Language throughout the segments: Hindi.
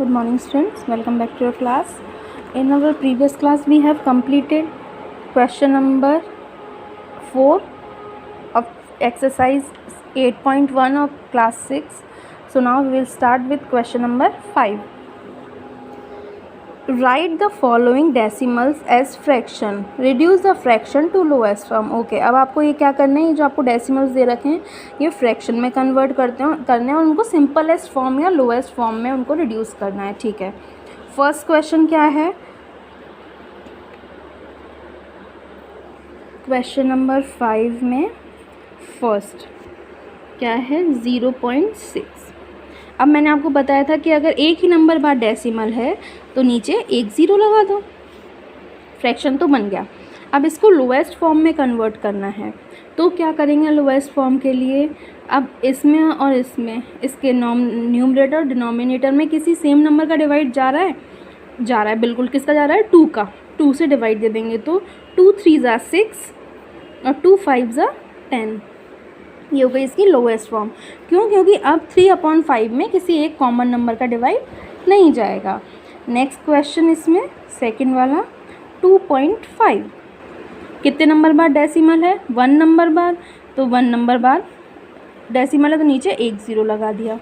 Good morning students, welcome back to your class. In our previous class we have completed question number 4 of exercise 8.1 of class 6. So now we will start with question number 5. Write the following decimals as fraction. Reduce the fraction to lowest form. Okay, अब आपको ये क्या करना है, ये जो आपको डेसिमल्स दे रखे हैं ये फ्रैक्शन में कन्वर्ट करने हैं और उनको सिंपलेस्ट फॉर्म या लोएस्ट फॉर्म में उनको रिड्यूस करना है. ठीक है, फर्स्ट क्वेश्चन क्या है, क्वेश्चन नंबर 5 में फर्स्ट क्या है 0.6. अब मैंने आपको बताया था कि अगर एक ही नंबर बाद डेसिमल है तो नीचे एक ज़ीरो लगा दो, फ्रैक्शन तो बन गया. अब इसको लोएस्ट फॉर्म में कन्वर्ट करना है तो क्या करेंगे लोएस्ट फॉर्म के लिए, अब इसमें और इसमें इसके न्यूमरेटर और डिनोमिनेटर में किसी सेम नंबर का डिवाइड जा रहा है बिल्कुल. किसका जा रहा है, 2 का. 2 से डिवाइड दे देंगे तो 2 3 ज़ा 6 और 2 5 ज़ा 10. ये हो गई इसकी लोएस्ट फॉर्म. क्यों, क्योंकि अब 3/5 में किसी एक कॉमन नंबर का डिवाइड नहीं जाएगा. नेक्स्ट क्वेश्चन इसमें सेकंड वाला 2.5. कितने नंबर बाद डेसिमल है, 1 नंबर बाद. तो 1 नंबर बाद डेसिमल है तो नीचे एक ज़ीरो लगा दिया.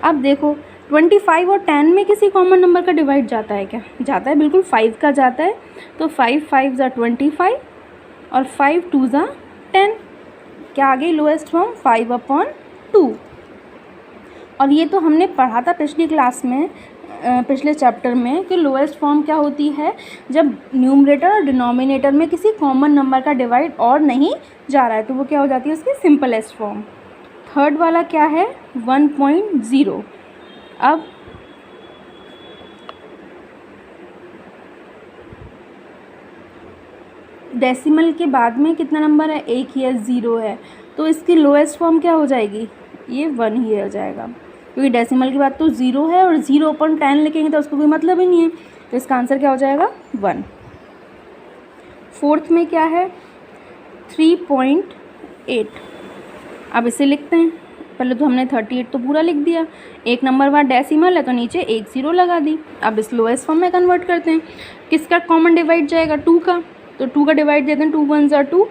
अब देखो 25 और 10 में किसी कॉमन नंबर का डिवाइड जाता है क्या, जाता है बिल्कुल, 5 का जाता है. तो 5 5 ज़ा 25 और 5 2 ज़ा 10. क्या आ गई लोएस्ट फॉर्म 5/2. और ये तो हमने पढ़ा था पिछली क्लास में, पिछले चैप्टर में, कि लोएस्ट फॉर्म क्या होती है जब न्यूमरेटर और डिनोमिनेटर में किसी कॉमन नंबर का डिवाइड और नहीं जा रहा है तो वो क्या हो जाती है उसकी सिंपलेस्ट फॉर्म. थर्ड वाला क्या है 1.0. अब डेसिमल के बाद में कितना नंबर है, एक ही है, 0 है. तो इसकी लोएस्ट फॉर्म क्या हो जाएगी, ये 1 ही हो जाएगा, क्योंकि डेसिमल के बाद तो 0 है और 0/10 लिखेंगे तो उसको कोई मतलब ही नहीं है. तो इसका आंसर क्या हो जाएगा 1. फोर्थ में क्या है 3.8. अब इसे लिखते हैं. पहले तो हमने 38 तो पूरा लिख दिया, एक नंबर बाद डेसिमल है तो नीचे एक ज़ीरो लगा दी. अब इस लोएस्ट फॉर्म में कन्वर्ट करते हैं. किसका कॉमन डिवाइड जाएगा, 2 का. तो 2 का डिवाइड देते हैं, 2 1 ज़ा 2,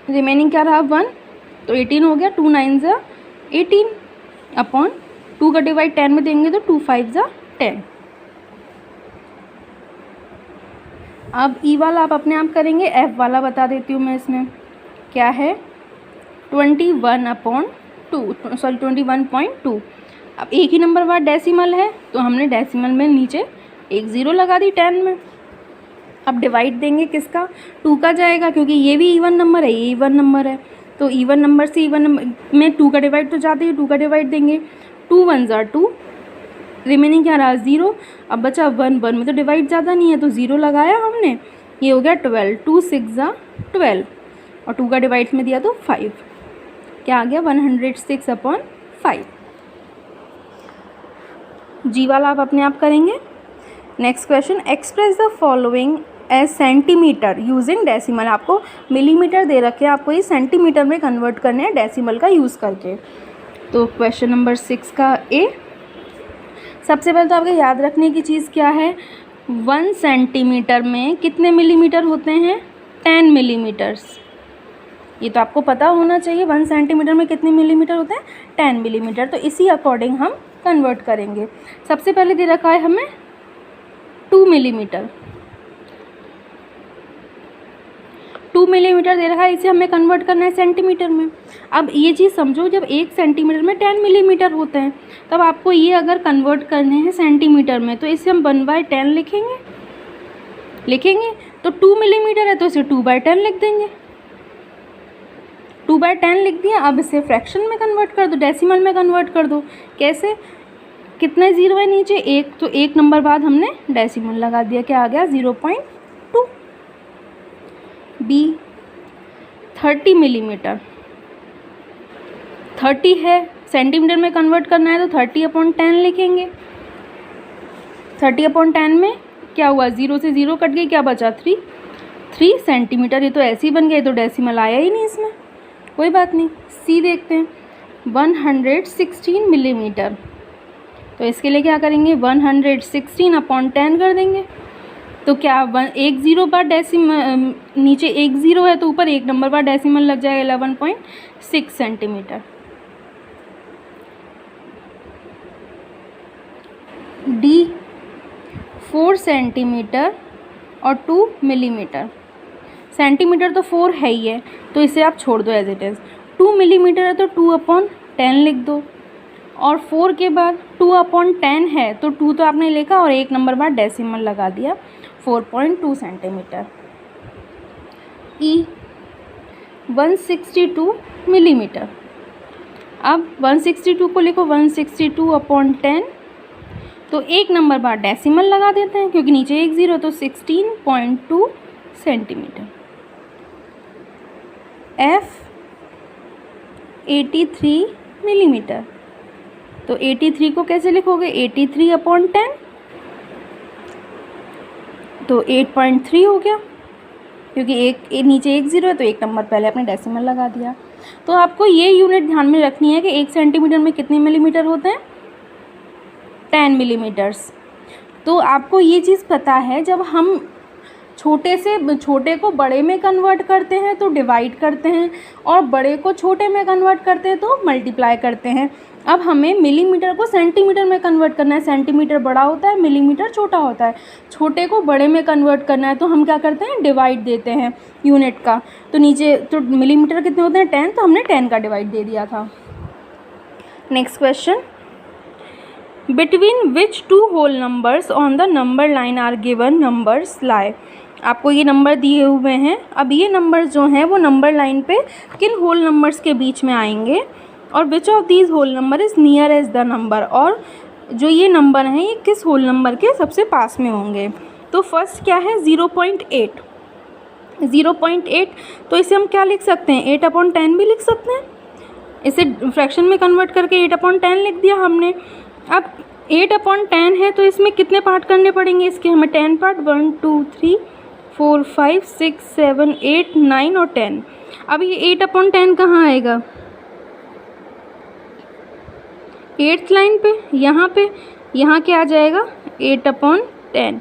रिमेनिंग क्या रहा 1. तो 18 हो गया, 2 9 ज़ा 18 अपॉन 2 का डिवाइड 10 में देंगे तो 2 5 ज़ा 10. अब ई वाला आप अपने आप करेंगे, एफ वाला बता देती हूँ मैं. इसमें क्या है 21/2. अब एक ही नंबर बाद डेसिमल है तो हमने डेसिमल में नीचे एक ज़ीरो लगा दी 10 में. अब डिवाइड देंगे किसका, 2 का जाएगा, क्योंकि ये भी इवन नंबर है, ये इवन नंबर है. तो इवन नंबर से इवन नंबर में 2 का डिवाइड तो जाते ही 2 का डिवाइड देंगे. 2 1 ज़ा 2, रिमेनिंग क्या रहा 0. अब बचा 1 1 में तो डिवाइड ज़्यादा नहीं है तो 0 लगाया हमने, ये हो गया 12. 2 6 ज़ा 12 और 2 का डिवाइड में दिया तो 5. क्या आ गया 106/5. जी वाला आप अपने आप करेंगे. Next question, express the following as centimetre using decimal. आपको मिलीमीटर दे रखे हैं, आपको ये सेंटीमीटर में कन्वर्ट करने हैं डेसिमल का यूज़ करके. तो क्वेश्चन नंबर 6 का ए. सबसे पहले तो आपको याद रखने की चीज़ क्या है, 1 सेंटीमीटर में कितने मिलीमीटर होते हैं, 10 मिलीमीटर्स. ये तो आपको पता होना चाहिए 1 सेंटीमीटर में कितने मिलीमीटर होते हैं, 10 मिलीमीटर. तो इसी अकॉर्डिंग हम कन्वर्ट करेंगे. सबसे पहले दे रखा है हमें 2 मिलीमीटर. 2 मिलीमीटर दे रखा है, इसे हमें कन्वर्ट करना है सेंटीमीटर में. अब ये चीज़ समझो, जब 1 सेंटीमीटर में 10 मिलीमीटर होते हैं तब आपको ये अगर कन्वर्ट करने हैं सेंटीमीटर में तो इसे हम 1/10 लिखेंगे. तो 2 मिलीमीटर है तो इसे 2/10 लिख देंगे. 2/10 लिख दिया. अब इसे फ्रैक्शन में कन्वर्ट कर दो, डेसिमल में कन्वर्ट कर दो. कैसे, कितने ज़ीरो है नीचे, एक. तो एक नंबर बाद हमने डेसिमल लगा दिया, क्या आ गया 0.2. B 30 millimetre. 30 है, सेंटीमीटर में कन्वर्ट करना है तो 30/10 लिखेंगे. 30/10 में क्या हुआ, 0 से 0 कट गई, क्या बचा 3 सेंटीमीटर. ये तो ऐसे ही बन गए, तो डेसिमल आया ही नहीं इसमें, कोई बात नहीं. सी देखते हैं, 116 मिलीमीटर. तो इसके लिए क्या करेंगे, 116/10 कर देंगे। तो क्या एक ज़ीरो बार डेसिमल, नीचे एक ज़ीरो है तो ऊपर एक नंबर बार डेसिमल लग जाएगा, 11.6 सेंटीमीटर। डी 4 सेंटीमीटर और 2 मिलीमीटर। सेंटीमीटर तो 4 है ही है तो इसे आप छोड़ दो एज इट इज़। 2 मिलीमीटर है तो 2/10 लिख दो, और 4 के बाद 2/10 है तो 2 तो आपने लिखा और एक नंबर बाद डेसिमल लगा दिया, 4.2 सेंटीमीटर। ई 162 मिलीमीटर। अब 162 को लिखो 162/10, तो एक नंबर बाद डेसिमल लगा देते हैं क्योंकि नीचे एक ज़ीरो, तो 16.2 सेंटीमीटर। F 83 millimetre. तो 83 को कैसे लिखोगे, 83/10, तो 8.3 हो गया क्योंकि नीचे एक ज़ीरो है तो एक नंबर पहले आपने डेसिमल लगा दिया। तो आपको ये यूनिट ध्यान में रखनी है कि 1 सेंटीमीटर में कितने मिलीमीटर होते हैं, 10 मिलीमीटर्स। तो आपको ये चीज़ पता है, जब हम छोटे से छोटे को बड़े में कन्वर्ट करते हैं तो डिवाइड करते हैं, और बड़े को छोटे में कन्वर्ट करते हैं तो मल्टीप्लाई करते हैं। अब हमें मिलीमीटर को सेंटीमीटर में कन्वर्ट करना है, सेंटीमीटर बड़ा होता है, मिलीमीटर छोटा होता है। छोटे को बड़े में कन्वर्ट करना है तो हम क्या करते हैं, डिवाइड देते हैं यूनिट का। तो नीचे तो मिलीमीटर कितने होते हैं, 10, तो हमने 10 का डिवाइड दे दिया था। Next question, between which 2 whole numbers on the number line are given numbers lie. आपको ये नंबर दिए हुए हैं। अब ये नंबर्स जो हैं वो नंबर लाइन पे किन होल नंबर्स के बीच में आएंगे, और which of these whole number is near as the number, और जो ये नंबर हैं ये किस होल नंबर के सबसे पास में होंगे। तो फर्स्ट क्या है, 0.8। 0.8 तो इसे हम क्या लिख सकते हैं, 8/10 भी लिख सकते हैं। इसे फ्रैक्शन में कन्वर्ट करके 8/10 लिख दिया हमने। अब 8/10 है तो इसमें कितने पार्ट करने पड़ेंगे, इसके हमें 10 पार्ट, 1 2 3 4 5 6 7 8 9 और 10। अब ये 8/10 कहाँ आएगा, 8th लाइन पे, यहाँ क्या आ जाएगा, 8/10।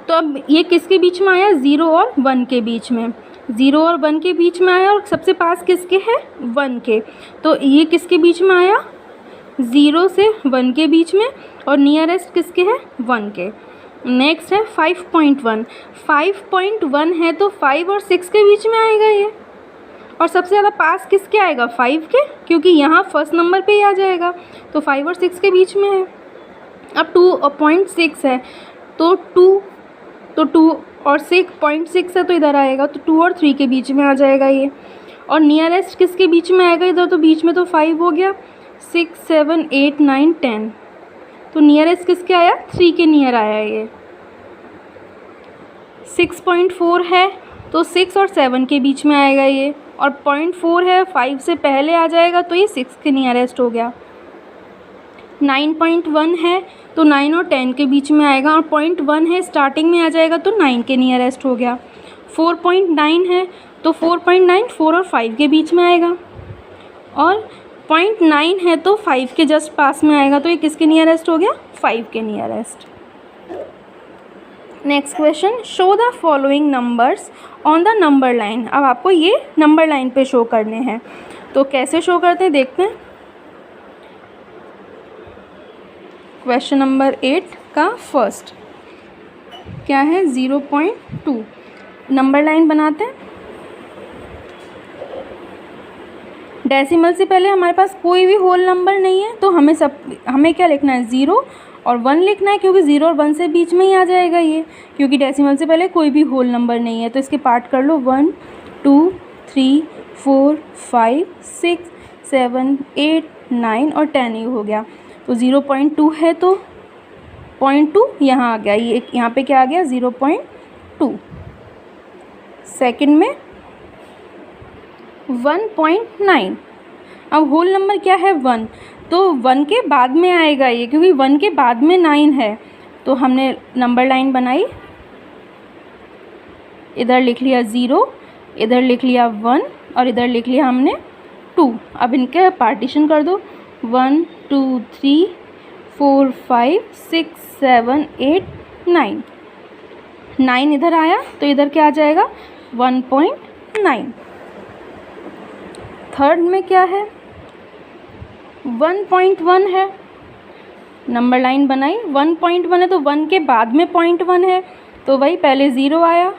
तो अब ये किसके बीच में आया, 0 और 1 के बीच में, 0 और 1 के बीच में आया, और सबसे पास किसके है, 1 के। तो ये किसके बीच में आया, 0 से 1 के बीच में, और नियरेस्ट किसके है, 1 के। नेक्स्ट है 5.1। 5.1 है तो 5 और 6 के बीच में आएगा ये, और सबसे ज़्यादा पास किसके आएगा, 5 के, क्योंकि यहाँ फर्स्ट नंबर पे ही आ जाएगा। तो 5 और 6 के बीच में है। अब 2.6 है तो 2 और 6.6 है तो इधर आएगा, तो 2 और 3 के बीच में आ जाएगा ये। और नियरेस्ट किसके बीच में आएगा इधर, तो बीच में तो 5 हो गया, 6 7 8 9 10, तो नियरेस्ट किसके आया, 3 के नियर आया ये। 6.4 है तो 6 और 7 के बीच में आएगा ये, और 0.4 है 5 से पहले आ जाएगा तो ये 6 के नियरेस्ट हो गया। 9.1 है तो 9 और 10 के बीच में आएगा, और 0.1 है स्टार्टिंग में आ जाएगा तो 9 के नियरेस्ट हो गया। 4.9 है तो 4.9 4 और 5 के बीच में आएगा, और 0.9 है तो 5 के जस्ट पास में आएगा, तो ये किसके नियरेस्ट हो गया, 5 के nearest. Next question, show the following numbers on the number line. अब आपको ये नंबर लाइन पे शो करने हैं, तो कैसे शो करते हैं देखते हैं। क्वेश्चन नंबर 8 का फर्स्ट क्या है, 0.2। नंबर लाइन बनाते हैं। डेसिमल से पहले हमारे पास कोई भी होल नंबर नहीं है, तो हमें क्या लिखना है, 0 और 1 लिखना है, क्योंकि 0 और 1 से बीच में ही आ जाएगा ये, क्योंकि डेसिमल से पहले कोई भी होल नंबर नहीं है। तो इसके पार्ट कर लो, 1 2 3 4 5 6 7 8 9 और 10 ये हो gया। तो 0.2 है तो 0.2 यहाँ आ गया, ये यहाँ पे क्या आ गया, 0.2। सेकंड में 1.9। अब होल नंबर क्या है, 1, तो 1 के बाद में आएगा ये, क्योंकि 1 के बाद में 9 है। तो हमने नंबर लाइन बनाई, इधर लिख लिया 0, इधर लिख लिया 1 और इधर लिख लिया हमने 2। अब इनके पार्टीशन कर दो, 1 2 3 4 5 6 7 8 9, 9 इधर आया तो इधर क्या आ जाएगा 1.9। थर्ड में क्या है 1.1 है, नंबर लाइन बनाई 1.1 है तो 1 के बाद में 0.1 है तो वही पहले 0 आया,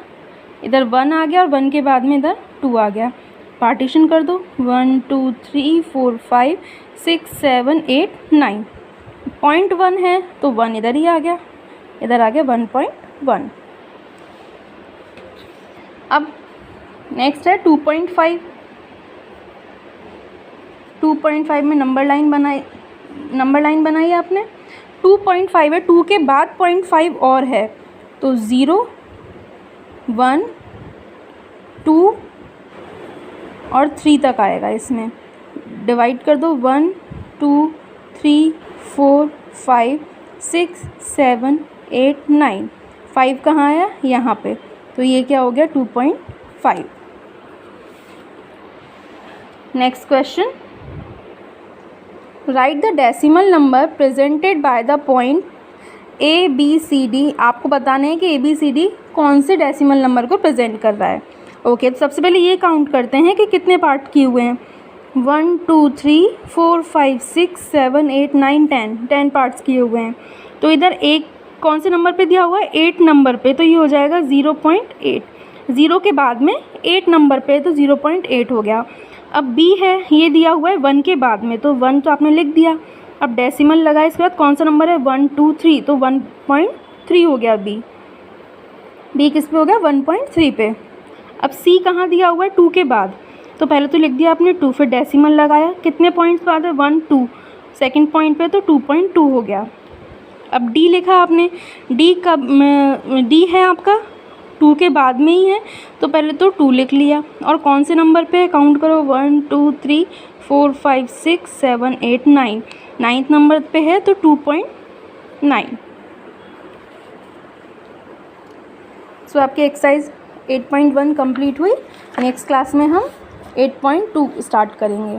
इधर 1 आ गया और 1 के बाद में इधर 2 आ गया। पार्टीशन कर दो 1 2 3 4 5 6 7 8 9, 0.1 है तो 1 इधर ही आ गया, इधर आ गया 1.1। अब नेक्स्ट है 2.5। 2.5 में नंबर लाइन बनाई आपने। 2.5 है, 2 के बाद 0.5 और है तो 0 1 2 और 3 तक आएगा। इसमें डिवाइड कर दो 1 2 3 4 5 6 7 8 9, 5 कहाँ आया यहाँ पे, तो ये क्या हो गया 2.5। Next question, write the decimal number presented by the point A B C D. आपको बताना है कि ए बी सी डी कौन से डेसिमल नंबर को प्रेजेंट कर रहा है। ओके, तो सबसे पहले ये काउंट करते हैं कि कितने पार्ट किए हुए हैं। 1 2 3 4 5 6 7 8 9 10 पार्ट्स किए हुए हैं। तो इधर एक कौन से नंबर पे दिया हुआ है 8 नंबर पे, तो ये हो जाएगा 0.8। 0 के बाद में 8 नंबर पे तो 0.8 हो गया। अब बी है, ये दिया हुआ है 1 के बाद में, तो 1 तो आपने लिख दिया। अब डेसिमल लगा, इसके बाद कौन सा नंबर है 1 2 3, तो 1.3 हो गया बी किस पे हो गया 1.3 पे। अब सी कहाँ दिया हुआ है 2 के बाद, तो पहले तो लिख दिया आपने 2, फिर डेसिमल लगाया, कितने पॉइंट्स बाद है 1 2, सेकंड पॉइंट पे तो 2.2 हो गया। अब डी लिखा आपने, डी है आपका 2 के बाद में ही है, तो पहले तो 2 लिख लिया। और कौन से नंबर पे काउंट करो 1 2 3 4 5 6 7 8 9, 9th नंबर पे है तो 2.9। सो आपकी एक्सरसाइज 8.1 कंप्लीट हुई। नेक्स्ट क्लास में हम 8.2 स्टार्ट करेंगे।